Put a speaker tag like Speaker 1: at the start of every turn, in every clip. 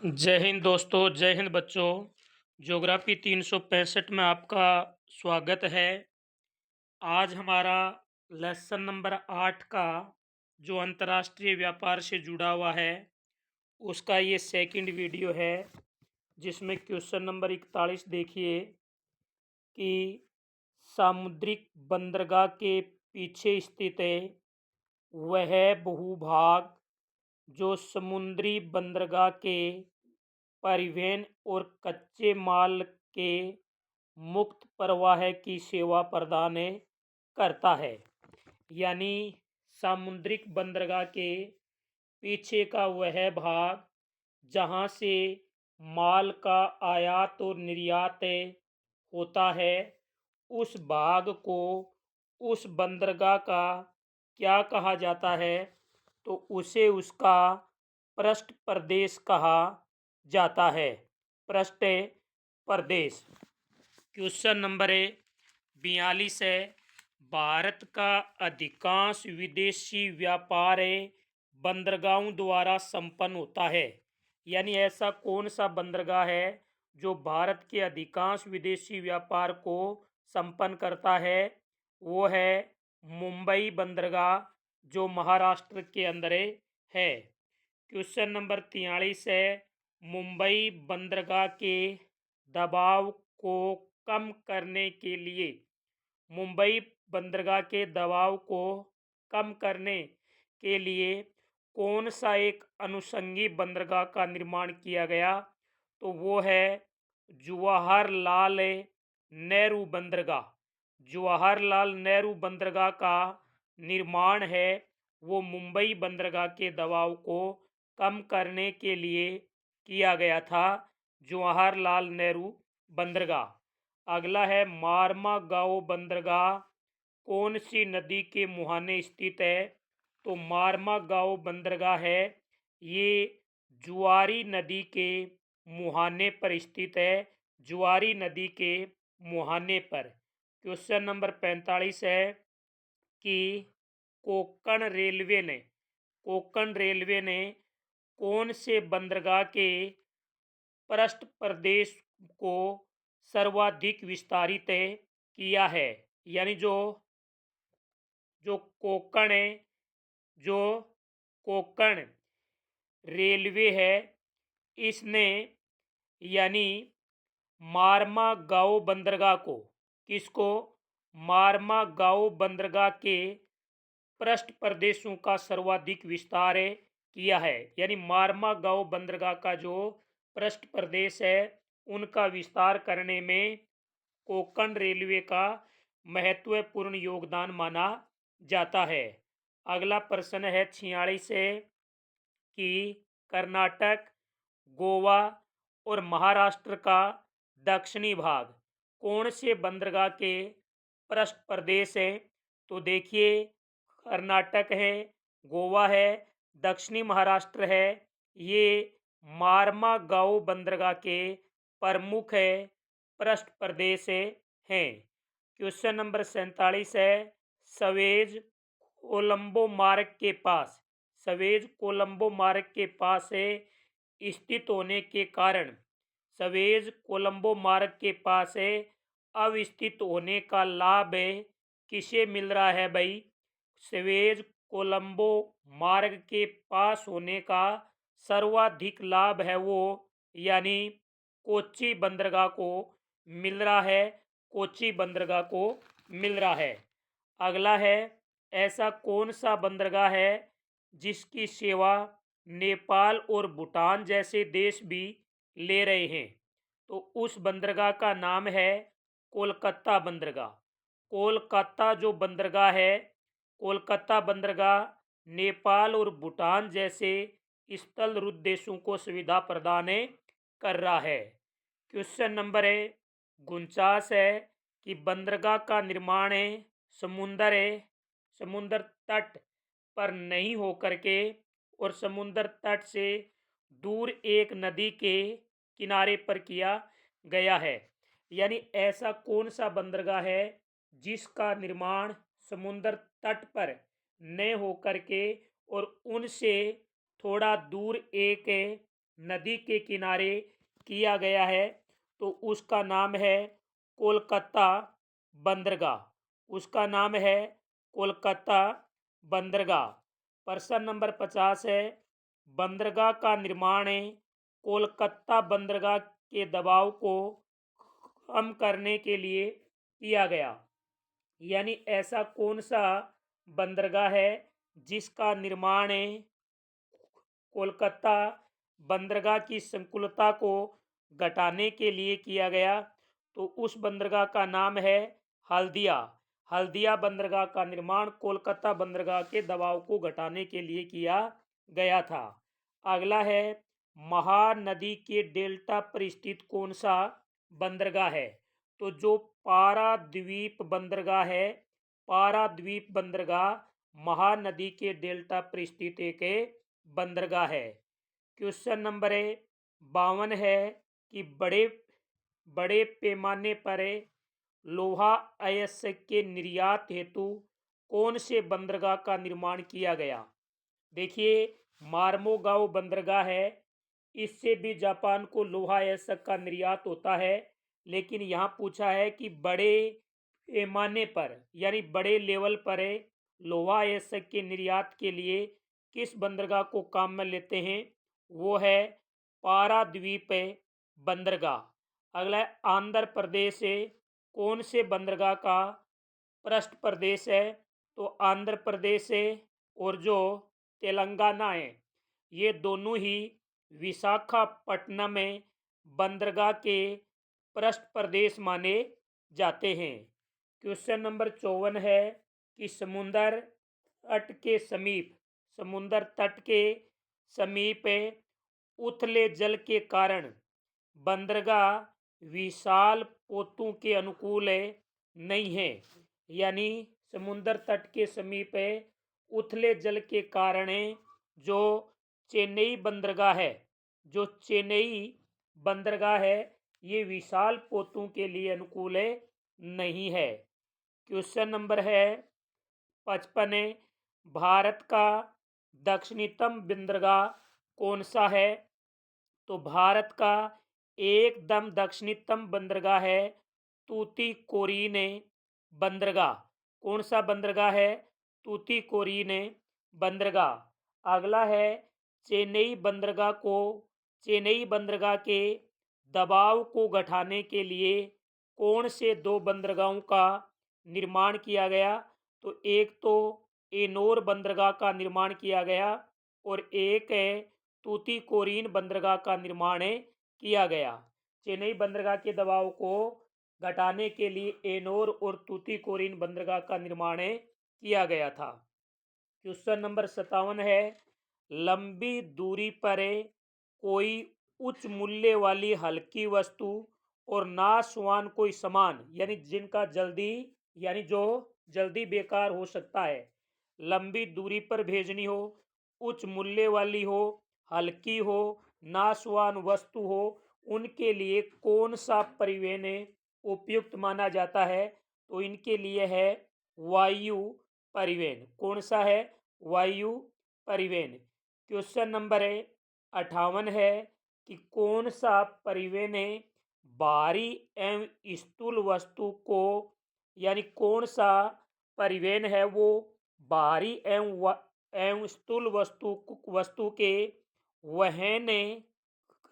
Speaker 1: जय हिंद दोस्तों, जय हिंद बच्चों। ज्योग्राफी 365 में आपका स्वागत है। आज हमारा लेसन नंबर 8 का जो अंतर्राष्ट्रीय व्यापार से जुड़ा हुआ है उसका ये सेकंड वीडियो है, जिसमें क्वेश्चन नंबर 41 देखिए कि सामुद्रिक बंदरगाह के पीछे स्थित है वह भूभाग जो समुद्री बंदरगाह के परिवहन और कच्चे माल के मुक्त प्रवाह की सेवा प्रदान करता है। यानी सामुद्रिक बंदरगाह के पीछे का वह भाग जहां से माल का आयात और निर्यात होता है, उस भाग को उस बंदरगाह का क्या कहा जाता है? तो उसे उसका पृष्ठ प्रदेश कहा जाता है। पृष्ठ प्रदेश। क्वेश्चन नंबर 42 है, भारत का अधिकांश विदेशी व्यापार बंदरगाहों द्वारा संपन्न होता है। यानी ऐसा कौन सा बंदरगाह है जो भारत के अधिकांश विदेशी व्यापार को संपन्न करता है? वो है मुंबई बंदरगाह, जो महाराष्ट्र के अंदर है। क्वेश्चन नंबर 43 है, मुंबई बंदरगाह के दबाव को कम करने के लिए मुंबई बंदरगाह के दबाव को कम करने के लिए कौन सा एक अनुषंगी बंदरगाह का निर्माण किया गया? तो वो है जवाहरलाल नेहरू बंदरगाह। जवाहरलाल नेहरू बंदरगाह का निर्माण है वो मुंबई बंदरगाह के दबाव को कम करने के लिए किया गया था। जवाहरलाल नेहरू बंदरगाह। अगला है मार्मागांव बंदरगाह कौन सी नदी के मुहाने स्थित है? तो मार्मागांव बंदरगाह है ये जुआरी नदी के मुहाने पर स्थित है। जुआरी नदी के मुहाने पर। क्वेश्चन नंबर 45 है कि कोंकण रेलवे ने कौन से बंदरगाह के पृष्ठ प्रदेश को सर्वाधिक विस्तारित किया है? यानी जो जो कोंकण है जो कोंकण रेलवे है, इसने यानी मार्मागांव बंदरगाह को किसको मार्मागांव बंदरगाह के पृष्ठ प्रदेशों का सर्वाधिक विस्तार किया है। यानी मार्मागांव बंदरगाह का जो पृष्ठ प्रदेश है उनका विस्तार करने में कोंकण रेलवे का महत्वपूर्ण योगदान माना जाता है। अगला प्रश्न है 46 है कि कर्नाटक, गोवा और महाराष्ट्र का दक्षिणी भाग कौन से बंदरगाह के पृष्ठ प्रदेश है? तो देखिए, कर्नाटक है, गोवा है, दक्षिणी महाराष्ट्र है, ये मार्मागांव बंदरगाह के प्रमुख पृष्ठ प्रदेश हैं। क्वेश्चन नंबर 47 है, सवेज कोलंबो मार्ग के पास सवेज कोलंबो मार्ग के पास स्थित होने के कारण सवेज कोलंबो मार्ग के पास अवस्थित होने का लाभ किसे मिल रहा है भाई? सवेज कोलंबो मार्ग के पास होने का सर्वाधिक लाभ है वो यानी कोच्चि बंदरगाह को मिल रहा है। कोच्चि बंदरगाह को मिल रहा है। अगला है, ऐसा कौन सा बंदरगाह है जिसकी सेवा नेपाल और भूटान जैसे देश भी ले रहे हैं? तो उस बंदरगाह का नाम है कोलकाता बंदरगाह। कोलकाता जो बंदरगाह है, कोलकाता बंदरगाह नेपाल और भूटान जैसे स्थल रुद्ध देशों को सुविधा प्रदान कर रहा है। क्वेश्चन नंबर 49 है कि बंदरगाह का निर्माण समुद्र तट पर नहीं होकर के और समुद्र तट से दूर एक नदी के किनारे पर किया गया है। यानी ऐसा कौन सा बंदरगाह है जिसका निर्माण समुद्र तट पर न होकर के और उनसे थोड़ा दूर एक नदी के किनारे किया गया है तो उसका नाम है कोलकाता बंदरगाह। उसका नाम है कोलकाता बंदरगाह। प्रश्न नंबर 50 है, बंदरगाह का निर्माण कोलकाता बंदरगाह के दबाव को कम करने के लिए किया गया। यानी ऐसा कौन सा बंदरगाह है जिसका निर्माण कोलकाता बंदरगाह की संकुलता को घटाने के लिए किया गया, तो उस बंदरगाह का नाम है हल्दिया। हल्दिया बंदरगाह का निर्माण कोलकाता बंदरगाह के दबाव को घटाने के लिए किया गया था। अगला है, महानदी के डेल्टा पर स्थित कौन सा बंदरगाह है? तो जो पाराद्वीप बंदरगाह है, पाराद्वीप बंदरगाह महानदी के डेल्टा पर स्थित एक बंदरगाह है। क्वेश्चन नंबर 52 है कि बड़े बड़े पैमाने पर लोहा अयस्क के निर्यात हेतु कौन से बंदरगाह का निर्माण किया गया? देखिए, मार्मोगांव बंदरगाह है, इससे भी जापान को लोहा अयस्क का निर्यात होता है। लेकिन यहाँ पूछा है कि बड़े पैमाने पर यानी बड़े लेवल पर लोहा अयस्क के निर्यात के लिए किस बंदरगाह को काम में लेते हैं? वो है पाराद्वीप बंदरगाह। अगला है, आंध्र प्रदेश कौन से बंदरगाह का पृष्ठ प्रदेश है? तो आंध्र प्रदेश और जो तेलंगाना है, ये दोनों ही विशाखापट्टनम में बंदरगाह के पृष्ठ प्रदेश माने जाते हैं। क्वेश्चन नंबर 54 है कि समुंदर तट के समीप समुंदर तट के समीप उथले जल के कारण बंदरगाह विशाल पोतों के अनुकूल नहीं है। यानी समुंदर तट के समीप उथले जल के कारण जो चेन्नई बंदरगाह है, जो चेन्नई बंदरगाह है, ये विशाल पोतों के लिए अनुकूल नहीं है। क्वेश्चन नंबर है 55, भारत का दक्षिणतम बंदरगाह कौन सा है? तो भारत का एकदम दक्षिणतम बंदरगाह है तूतीकोरिन बंदरगाह। कौन सा बंदरगाह है? तूतीकोरिन बंदरगाह। अगला है, चेन्नई बंदरगाह को चेन्नई बंदरगाह के दबाव को घटाने के लिए कौन से दो बंदरगाहों का निर्माण किया गया? तो एक तो एनोर बंदरगाह का निर्माण किया गया और एक है तूतीकोरिन बंदरगाह का निर्माण किया गया। चेन्नई बंदरगाह के दबाव को घटाने के लिए एनोर और तूतीकोरिन बंदरगाह का निर्माण किया गया था। क्वेश्चन नंबर 57 है, लंबी दूरी पर कोई उच्च मूल्य वाली हल्की वस्तु और नाशवान कोई सामान यानी जिनका जल्दी यानी जो जल्दी बेकार हो सकता है, लंबी दूरी पर भेजनी हो, उच्च मूल्य वाली हो, हल्की हो, नाशवान वस्तु हो, उनके लिए कौन सा परिवहन उपयुक्त माना जाता है? तो इनके लिए है वायु परिवहन। कौन सा है? वायु परिवहन। क्वेश्चन नंबर 58 है कि कौन सा परिवहन भारी एवं स्थूल वस्तु को यानी कौन सा परिवहन है वो भारी एवं स्थूल वस्तु के वहन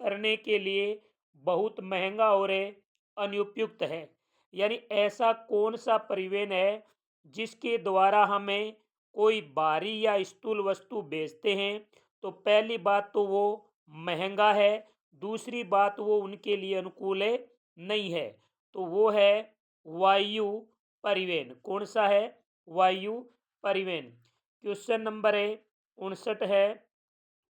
Speaker 1: करने के लिए बहुत महंगा और अनुपयुक्त है। यानी ऐसा कौन सा परिवहन है जिसके द्वारा हमें कोई भारी या स्थूल वस्तु भेजते हैं? तो पहली बात तो वो महंगा है, दूसरी बात वो उनके लिए अनुकूल नहीं है, तो वो है वायु परिवहन। कौन सा है? वायु परिवहन। क्वेश्चन नंबर 59 है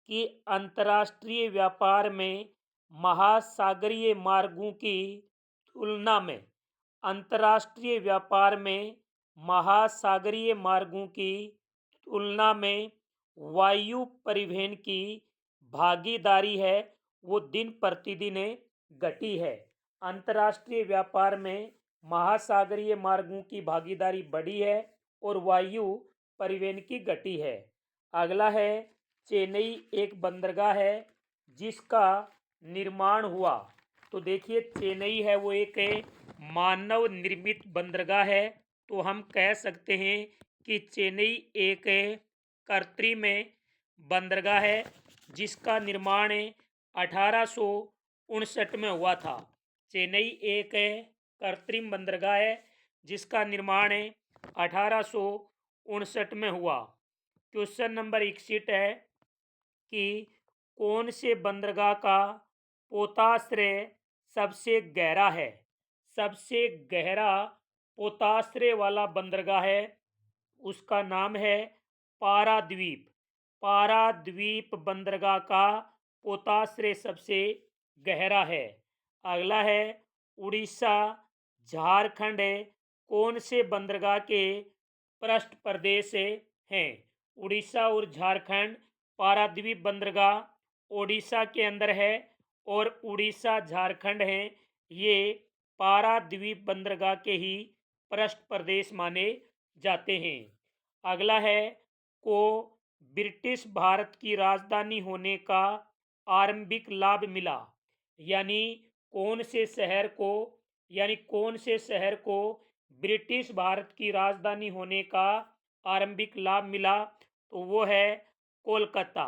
Speaker 1: कि अंतर्राष्ट्रीय व्यापार में महासागरीय मार्गों की तुलना में अंतर्राष्ट्रीय व्यापार में महासागरीय मार्गों की तुलना में वायु परिवहन की भागीदारी है वो दिन प्रतिदिन घटी है। अंतर्राष्ट्रीय व्यापार में महासागरीय मार्गों की भागीदारी बढ़ी है और वायु परिवहन की घटी है। अगला है, चेन्नई एक बंदरगाह है जिसका निर्माण हुआ। तो देखिए चेन्नई है वो एक मानव निर्मित बंदरगाह है। तो हम कह सकते हैं कि चेन्नई एक कृत्रिम बंदरगाह है जिसका निर्माण 1859 में हुआ था। चेन्नई एक कृत्रिम बंदरगाह है जिसका निर्माण 1859 में हुआ। क्वेश्चन नंबर 61 है कि कौन से बंदरगाह का पोताश्रय सबसे गहरा है। सबसे गहरा पोताश्रय वाला बंदरगाह है उसका नाम है पाराद्वीप। पाराद्वीप बंदरगाह का पोताश्रय सबसे गहरा है। अगला है उड़ीसा झारखंड कौन से बंदरगाह के पृष्ठ प्रदेश हैं। उड़ीसा और झारखंड पाराद्वीप बंदरगाह ओडिशा के अंदर है और उड़ीसा झारखंड है ये पाराद्वीप बंदरगाह के ही पृष्ठ प्रदेश माने जाते हैं। अगला है को ब्रिटिश भारत की राजधानी होने का आरंभिक लाभ मिला। यानी कौन से शहर को ब्रिटिश भारत की राजधानी होने का आरंभिक लाभ मिला। तो वो है कोलकाता।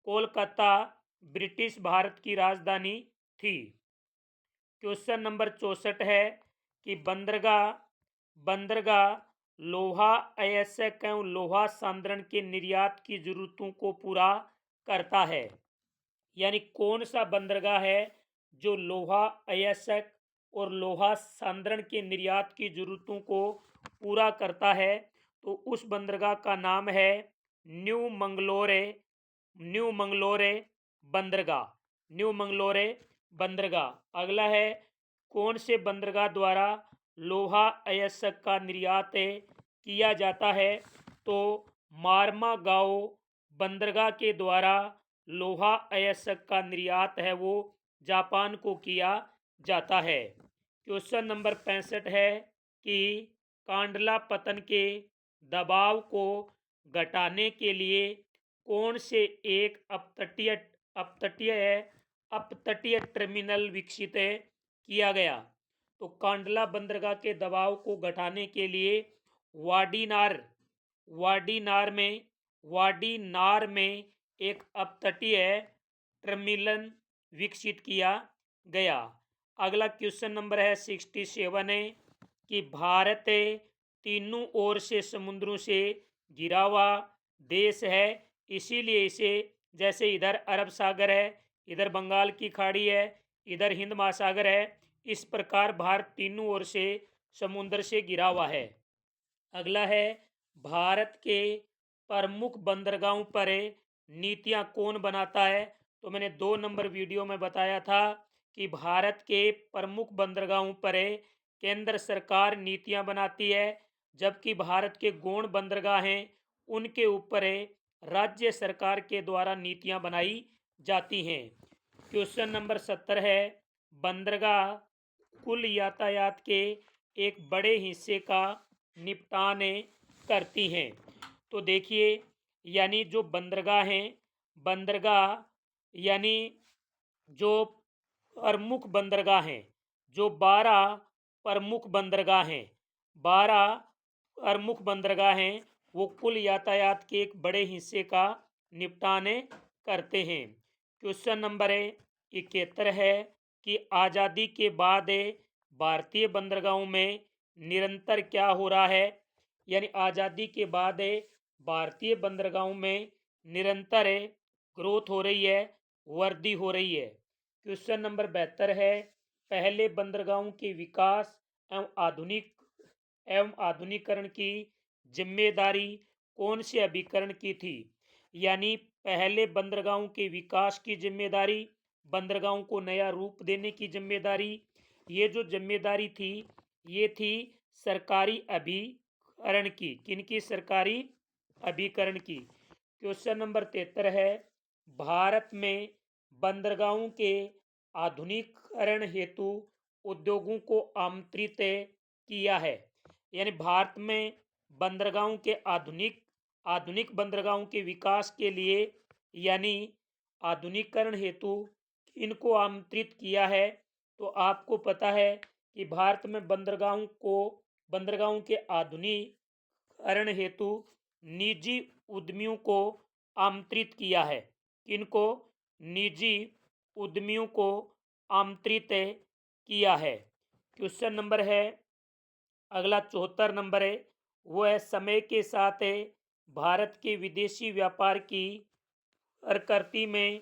Speaker 1: कोलकाता ब्रिटिश भारत की राजधानी थी। क्वेश्चन नंबर 64 है कि बंदरगाह लोहा अयस्क एवं लोहा सांद्रण के निर्यात की जरूरतों को पूरा करता है। यानी कौन सा बंदरगाह है जो लोहा अयस्क और लोहा सांद्रण के निर्यात की जरूरतों को पूरा करता है। तो उस बंदरगाह का नाम है न्यू मंगलोरे बंदरगाह। न्यू मंगलोरे बंदरगाह। अगला है कौन से बंदरगाह द्वारा लोहा अयस्क का निर्यात किया जाता है। तो मारमा गांव बंदरगाह के द्वारा लोहा अयस्क का निर्यात है वो जापान को किया जाता है। क्वेश्चन नंबर 65 है कि कांडला पतन के दबाव को घटाने के लिए कौन से एक अपतटीय टर्मिनल विकसित किया गया। तो कांडला बंदरगाह के दबाव को घटाने के लिए वाडीनार में एक अपतटीय टर्मिनल विकसित किया गया। अगला क्वेश्चन नंबर है 67 है कि भारत तीनों ओर से समुद्रों से घिरा हुआ देश है। इसीलिए इसे जैसे इधर अरब सागर है, इधर बंगाल की खाड़ी है, इधर हिंद महासागर है, इस प्रकार भारत तीनों ओर से समुद्र से घिरा हुआ है। अगला है भारत के प्रमुख बंदरगाहों पर नीतियां कौन बनाता है। तो मैंने 2 नंबर वीडियो में बताया था कि भारत के प्रमुख बंदरगाहों पर केंद्र सरकार नीतियां बनाती है जबकि भारत के गौण बंदरगाह हैं उनके ऊपर राज्य सरकार के द्वारा नीतियां बनाई जाती हैं। क्वेश्चन नंबर 70 है बंदरगाह कुल यातायात के एक बड़े हिस्से का निपटान करती हैं। तो देखिए यानी जो बंदरगाह यानी जो प्रमुख बंदरगाह हैं, जो 12 प्रमुख बंदरगाह हैं 12 प्रमुख बंदरगाह हैं वो कुल यातायात के एक बड़े हिस्से का निपटान करते हैं। क्वेश्चन नंबर 71 है कि आज़ादी के बाद भारतीय बंदरगाहों में निरंतर क्या हो रहा है। यानी आज़ादी के बाद भारतीय बंदरगाहों में निरंतर ग्रोथ हो रही है, वृद्धि हो रही है। क्वेश्चन नंबर 72 है पहले बंदरगाहों के विकास एवं आधुनिकीकरण की जिम्मेदारी कौन से अभिकरण की थी। यानी पहले बंदरगाहों के विकास की जिम्मेदारी, बंदरगाहों को नया रूप देने की जिम्मेदारी, ये जो जिम्मेदारी थी ये थी सरकारी अभिकरण की। किनकी? सरकारी अभिकरण की। क्वेश्चन नंबर 73 है भारत में बंदरगाहों के आधुनिकीकरण हेतु उद्योगों को आमंत्रित किया है। यानी भारत में बंदरगाहों के आधुनिक बंदरगाहों के विकास के लिए यानी आधुनिकीकरण हेतु किनको आमंत्रित किया है? तो आपको पता है कि भारत में बंदरगाहों के आधुनिकीकरण हेतु निजी उद्यमियों को आमंत्रित किया है। किनको? निजी उद्यमियों को आमंत्रित किया है। क्वेश्चन नंबर है अगला 74 नंबर है, वो है समय के साथ भारत के विदेशी व्यापार की प्रकृति में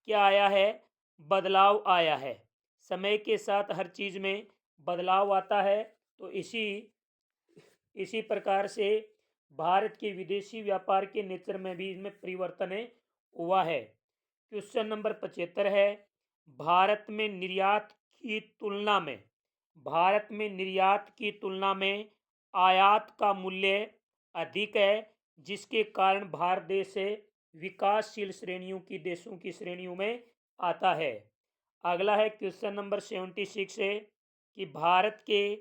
Speaker 1: क्या आया है? बदलाव आया है। समय के साथ हर चीज में बदलाव आता है, तो इसी प्रकार से भारत के विदेशी व्यापार के नेचर में भी इसमें परिवर्तन हुआ है। क्वेश्चन नंबर 75 है, भारत में निर्यात की तुलना में आयात का मूल्य अधिक है, जिसके कारण भारत देश विकासशील देशों की श्रेणियों में आता है। अगला है क्वेश्चन नंबर 76 है कि भारत के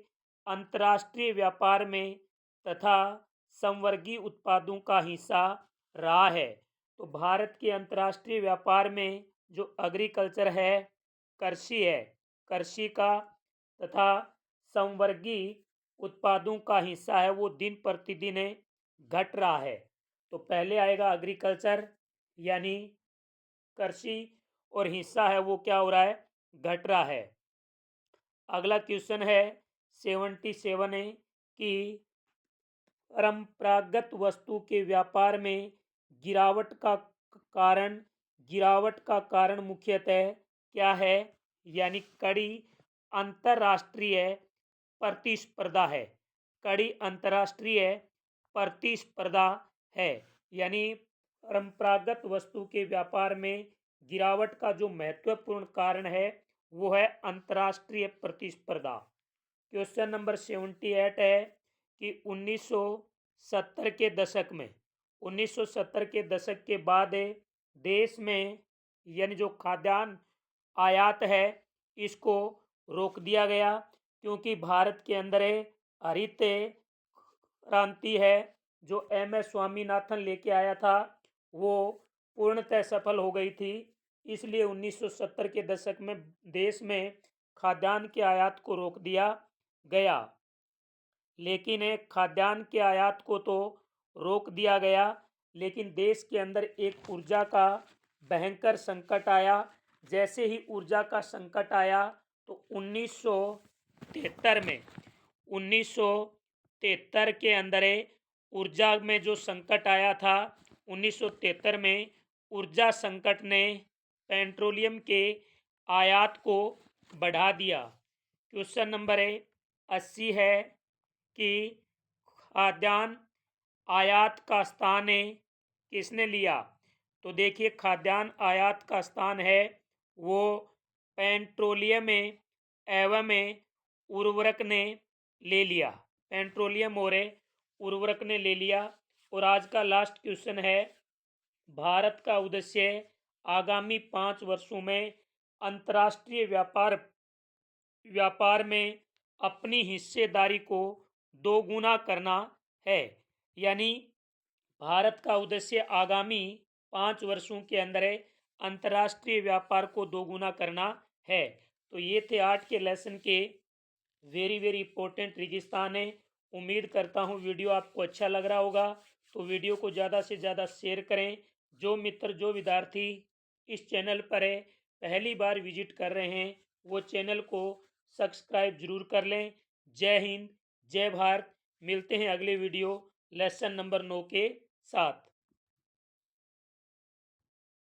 Speaker 1: अंतर्राष्ट्रीय व्यापार में तथा संवर्गीय उत्पादों का हिस्सा रहा है। तो भारत के अंतर्राष्ट्रीय व्यापार में जो एग्रीकल्चर है, कृषि का तथा संवर्गीय उत्पादों का हिस्सा है, वो दिन प्रतिदिन घट रहा है। तो पहले आएगा एग्रीकल्चर यानी कृषि, और हिस्सा है वो क्या हो रहा है? घट रहा है। अगला क्वेश्चन है 77 है कि परंपरागत वस्तु के व्यापार में गिरावट का कारण मुख्यतः क्या है? यानी कड़ी अंतरराष्ट्रीय प्रतिस्पर्धा है। कड़ी अंतरराष्ट्रीय प्रतिस्पर्धा है। यानी परंपरागत वस्तु के व्यापार में गिरावट का जो महत्वपूर्ण कारण है वो है अंतरराष्ट्रीय प्रतिस्पर्धा। क्वेश्चन नंबर 78 है कि 1970 के दशक के बाद देश में यानी जो खाद्यान्न आयात है इसको रोक दिया गया, क्योंकि भारत के अंदर हरित क्रांति है जो MS स्वामीनाथन लेके आया था वो पूर्णतः सफल हो गई थी। इसलिए 1970 के दशक में देश में खाद्यान्न के आयात को रोक दिया गया। लेकिन खाद्यान्न के आयात को तो रोक दिया गया, लेकिन देश के अंदर एक ऊर्जा का भयंकर संकट आया। जैसे ही ऊर्जा का संकट आया तो 1973 के अंदर ऊर्जा में जो संकट आया था 1973 में ऊर्जा संकट ने पेट्रोलियम के आयात को बढ़ा दिया। क्वेश्चन नंबर 80 है कि खाद्यान्न आयात का स्थान किसने लिया? तो देखिए खाद्यान्न आयात का स्थान है वो पेट्रोलियम एवं उर्वरक ने ले लिया। पेट्रोलियम और उर्वरक ने ले लिया। और आज का लास्ट क्वेश्चन है, भारत का उद्देश्य आगामी 5 वर्षों में अंतर्राष्ट्रीय व्यापार में अपनी हिस्सेदारी को दोगुना करना है। यानी भारत का उद्देश्य आगामी 5 वर्षों के अंदर अंतर्राष्ट्रीय व्यापार को दोगुना करना है। तो ये थे 8 के लेसन के वेरी इंपॉर्टेंट रेगिस्तान है। उम्मीद करता हूँ वीडियो आपको अच्छा लग रहा होगा, तो वीडियो को ज़्यादा से ज़्यादा शेयर करें। जो मित्र जो विद्यार्थी इस चैनल पर पहली बार विजिट कर रहे हैं वो चैनल को सब्सक्राइब जरूर कर लें। जय हिंद, जय भारत। मिलते हैं अगले वीडियो लेसन नंबर 9 के साथ।